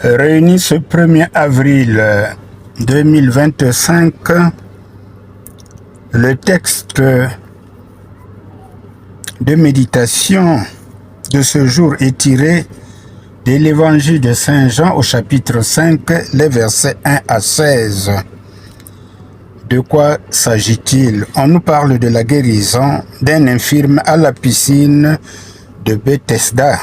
Réunis ce 1er avril 2025, le texte de méditation de ce jour est tiré de l'évangile de Saint Jean au chapitre 5, les versets 1 à 16. De quoi s'agit-il? On nous parle de la guérison d'un infirme à la piscine de Bethesda.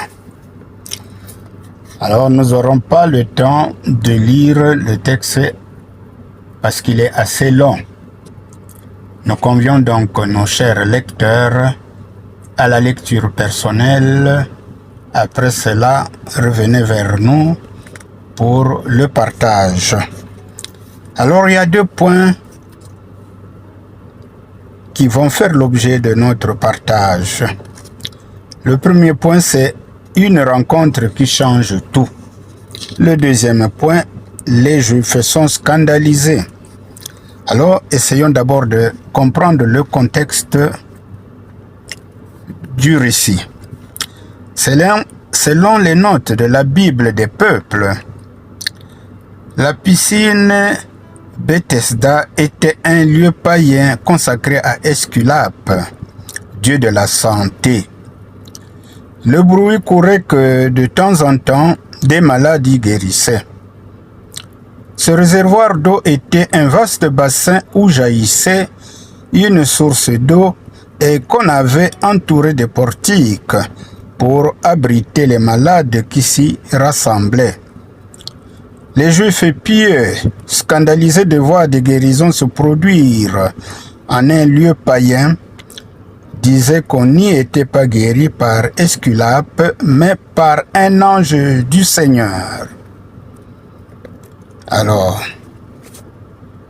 Alors, nous n'aurons pas le temps de lire le texte parce qu'il est assez long. Nous convions donc nos chers lecteurs à la lecture personnelle. Après cela, revenez vers nous pour le partage. Alors, il y a 2 points qui vont faire l'objet de notre partage. Le premier point, c'est une rencontre qui change tout. Le deuxième point, les Juifs sont scandalisés. Alors, essayons d'abord de comprendre le contexte du récit. Selon les notes de la Bible des peuples, la piscine Bethesda était un lieu païen consacré à Esculape, dieu de la santé. Le bruit courait que de temps en temps, des malades y guérissaient. Ce réservoir d'eau était un vaste bassin où jaillissait une source d'eau et qu'on avait entouré de portiques pour abriter les malades qui s'y rassemblaient. Les Juifs pieux, scandalisés de voir des guérisons se produire en un lieu païen, disaient qu'on n'y était pas guéri par Esculape, mais par un ange du Seigneur. Alors,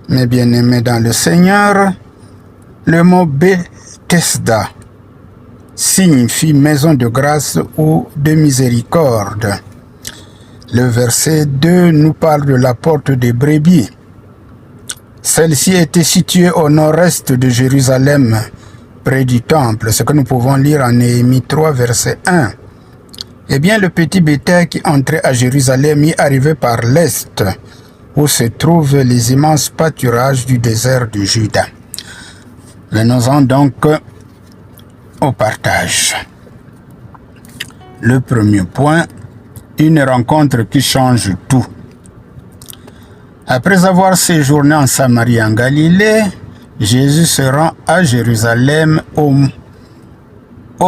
mes bien-aimés dans le Seigneur, le mot Bethesda signifie maison de grâce ou de miséricorde. Le verset 2 nous parle de la porte des brebis. Celle-ci était située au nord-est de Jérusalem, près du temple, ce que nous pouvons lire en Néhémie 3, verset 1. Eh bien, le petit bétail qui entrait à Jérusalem y arrivait par l'est, où se trouvent les immenses pâturages du désert de Juda. Venons-en donc au partage. Le premier point, une rencontre qui change tout. Après avoir séjourné en Samarie en Galilée, Jésus se rend à Jérusalem au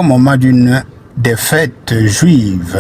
moment d'une des fêtes juives.